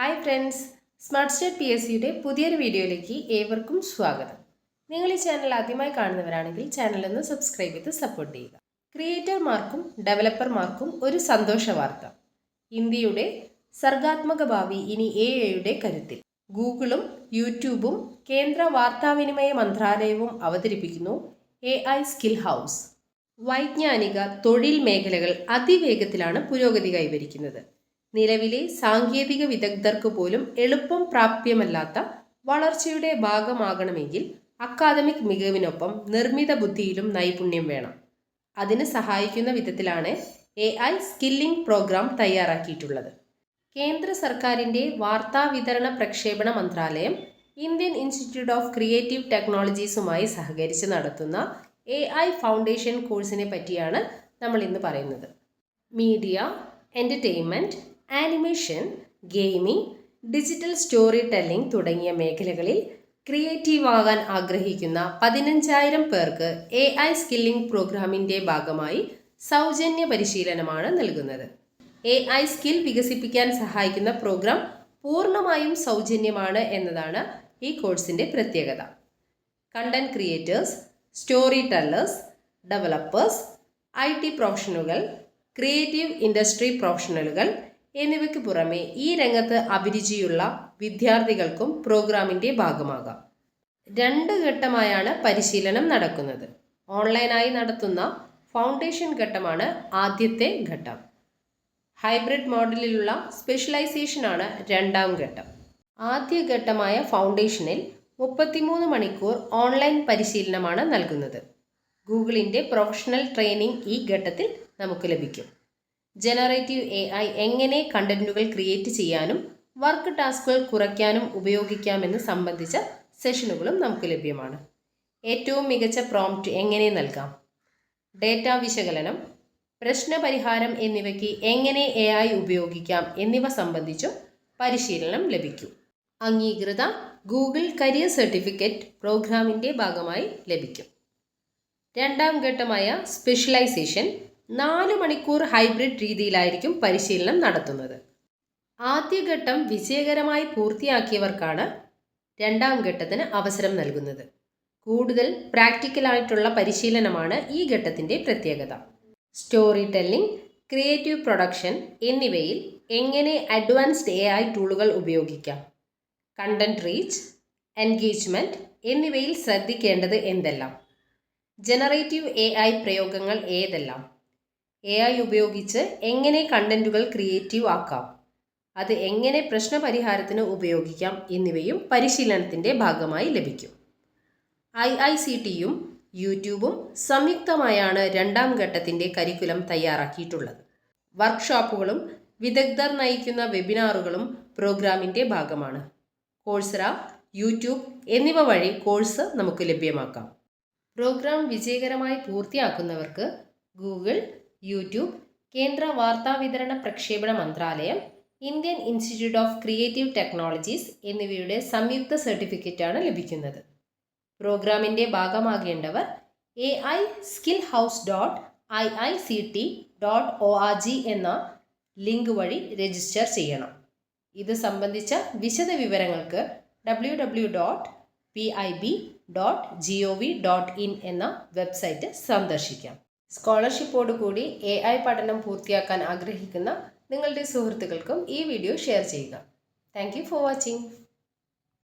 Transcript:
Hi friends, smart state P S സിയുടെ പുതിയൊരു വീഡിയോയിലേക്ക് ഏവർക്കും സ്വാഗതം. നിങ്ങൾ ഈ ചാനൽ ആദ്യമായി കാണുന്നവരാണെങ്കിൽ ചാനലൊന്ന് സബ്സ്ക്രൈബ് ചെയ്ത് സപ്പോർട്ട് ചെയ്യുക. ക്രിയേറ്റർമാർക്കും ഡെവലപ്പർമാർക്കും ഒരു സന്തോഷ വാർത്ത. ഇന്ത്യയുടെ സർഗാത്മക ഭാവി ഇനി AI കരുത്തിൽ. ഗൂഗിളും യൂട്യൂബും കേന്ദ്ര വാർത്താവിനിമയ മന്ത്രാലയവും അവതരിപ്പിക്കുന്നു AI സ്കിൽ ഹൗസ്. വൈജ്ഞാനിക തൊഴിൽ മേഖലകൾ അതിവേഗത്തിലാണ് പുരോഗതി കൈവരിക്കുന്നത്. നിലവിലെ സാങ്കേതിക വിദഗ്ധർക്ക് പോലും എളുപ്പം പ്രാപ്യമല്ലാത്ത വളർച്ചയുടെ ഭാഗമാകണമെങ്കിൽ അക്കാദമിക് മികവിനൊപ്പം നിർമ്മിത ബുദ്ധിയിലും നൈപുണ്യം വേണം. അതിന് സഹായിക്കുന്ന വിധത്തിലാണ് AI സ്കില്ലിംഗ് പ്രോഗ്രാം തയ്യാറാക്കിയിട്ടുള്ളത്. കേന്ദ്ര സർക്കാരിൻ്റെ വാർത്താവിതരണ പ്രക്ഷേപണ മന്ത്രാലയം ഇന്ത്യൻ ഇൻസ്റ്റിറ്റ്യൂട്ട് ഓഫ് ക്രിയേറ്റീവ് ടെക്നോളജീസുമായി സഹകരിച്ച് നടത്തുന്ന AI ഫൗണ്ടേഷൻ കോഴ്സിനെ പറ്റിയാണ് നമ്മൾ ഇന്ന് പറയുന്നത്. Media, entertainment, animation, gaming, digital story telling തുടങ്ങിയ മേഖലകളിൽ ക്രിയേറ്റീവ് ആകാൻ ആഗ്രഹിക്കുന്ന 15,000 പേർക്ക് AI സ്കില്ലിംഗ് പ്രോഗ്രാമിൻ്റെ ഭാഗമായി സൗജന്യ പരിശീലനമാണ് നൽകുന്നത്. AI സ്കിൽ വികസിപ്പിക്കാൻ സഹായിക്കുന്ന പ്രോഗ്രാം പൂർണ്ണമായും സൗജന്യമാണ് എന്നതാണ് ഈ കോഴ്സിൻ്റെ പ്രത്യേകത. Content creators, story tellers, developers, IT പ്രൊഫഷണലുകൾ, ക്രിയേറ്റീവ് ഇൻഡസ്ട്രി പ്രൊഫഷണലുകൾ എന്നിവയ്ക്ക് പുറമെ ഈ രംഗത്ത് അഭിരുചിയുള്ള വിദ്യാർത്ഥികൾക്കും പ്രോഗ്രാമിൻ്റെ ഭാഗമാകാം. 2 ഘട്ടമായാണ് പരിശീലനം നടക്കുന്നത്. ഓൺലൈനായി നടത്തുന്ന ഫൗണ്ടേഷൻ ഘട്ടമാണ് ആദ്യത്തെ ഘട്ടം. ഹൈബ്രിഡ് മോഡലിലുള്ള സ്പെഷ്യലൈസേഷനാണ് രണ്ടാം ഘട്ടം. ആദ്യ ഘട്ടമായ ഫൗണ്ടേഷനിൽ 33 മണിക്കൂർ ഓൺലൈൻ പരിശീലനമാണ് നൽകുന്നത്. ഗൂഗിളിൻ്റെ പ്രൊഫഷണൽ ട്രെയിനിങ് ഈ ഘട്ടത്തിൽ നമുക്ക് ലഭിക്കും. ജനറേറ്റീവ് AI എങ്ങനെ കണ്ടന്റുകൾ ക്രിയേറ്റ് ചെയ്യാനും വർക്ക് ടാസ്കുകൾ കുറയ്ക്കാനും ഉപയോഗിക്കാമെന്ന് സംബന്ധിച്ച സെഷനുകളും നമുക്ക് ലഭ്യമാണ്. ഏറ്റവും മികച്ച പ്രോംപ്റ്റ് എങ്ങനെ നൽകാം, ഡേറ്റ വിശകലനം, പ്രശ്നപരിഹാരം എന്നിവയ്ക്ക് എങ്ങനെ AI ഉപയോഗിക്കാം എന്നിവ സംബന്ധിച്ചും പരിശീലനം ലഭിക്കും. അംഗീകൃത ഗൂഗിൾ കരിയർ സർട്ടിഫിക്കറ്റ് പ്രോഗ്രാമിൻ്റെ ഭാഗമായി ലഭിക്കും. രണ്ടാം ഘട്ടമായ സ്പെഷ്യലൈസേഷൻ 4 മണിക്കൂർ ഹൈബ്രിഡ് രീതിയിലായിരിക്കും പരിശീലനം നടത്തുന്നത്. ആദ്യഘട്ടം വിജയകരമായി പൂർത്തിയാക്കിയവർക്കാണ് രണ്ടാം ഘട്ടത്തിന് അവസരം നൽകുന്നത്. കൂടുതൽ പ്രാക്ടിക്കലായിട്ടുള്ള പരിശീലനമാണ് ഈ ഘട്ടത്തിൻ്റെ പ്രത്യേകത. സ്റ്റോറി ടെല്ലിംഗ്, ക്രിയേറ്റീവ് പ്രൊഡക്ഷൻ എന്നിവയിൽ എങ്ങനെ അഡ്വാൻസ്ഡ് AI ടൂളുകൾ ഉപയോഗിക്കാം, കണ്ടന്റ് റീച്ച്, എൻഗേജ്മെൻറ്റ് എന്നിവയിൽ ശ്രദ്ധിക്കേണ്ടത് എന്തെല്ലാം, ജനറേറ്റീവ് AI പ്രയോഗങ്ങൾ ഏതെല്ലാം, AI ഉപയോഗിച്ച് എങ്ങനെ കണ്ടന്റുകൾ ക്രിയേറ്റീവ് ആക്കാം, അത് എങ്ങനെ പ്രശ്നപരിഹാരത്തിന് ഉപയോഗിക്കാം എന്നിവയും പരിശീലനത്തിൻ്റെ ഭാഗമായി ലഭിക്കും. IICTയും യൂട്യൂബും സംയുക്തമായാണ് രണ്ടാം ഘട്ടത്തിൻ്റെ കരിക്കുലം തയ്യാറാക്കിയിട്ടുള്ളത്. വർക്ക്ഷോപ്പുകളും വിദഗ്ധർ നയിക്കുന്ന വെബിനാറുകളും പ്രോഗ്രാമിൻ്റെ ഭാഗമാണ്. കോഴ്സറ, യൂട്യൂബ് എന്നിവ വഴി കോഴ്സ് നമുക്ക് ലഭ്യമാക്കാം. പ്രോഗ്രാം വിജയകരമായി പൂർത്തിയാക്കുന്നവർക്ക് ഗൂഗിൾ, യൂട്യൂബ്, കേന്ദ്ര വാർത്താവിതരണ പ്രക്ഷേപണ മന്ത്രാലയം, Indian institute of creative technologies എന്നിവയുടെ സംയുക്ത സർട്ടിഫിക്കറ്റാണ് ലഭിക്കുന്നത്. പ്രോഗ്രാമിൻ്റെ ഭാഗമാകേണ്ടവർ AIskillhouse.iict.org എന്ന ലിങ്ക് വഴി രജിസ്റ്റർ ചെയ്യണം. ഇത് സംബന്ധിച്ച വിശദ വിവരങ്ങൾക്ക് www.pib.gov.in എന്ന വെബ്സൈറ്റ് സന്ദർശിക്കാം. സ്കോളർഷിപ്പോടുകൂടി AI പഠനം പൂർത്തിയാക്കാൻ ആഗ്രഹിക്കുന്ന നിങ്ങളുടെ സുഹൃത്തുക്കൾക്കും ഈ വീഡിയോ ഷെയർ ചെയ്യുക. Thank you for watching.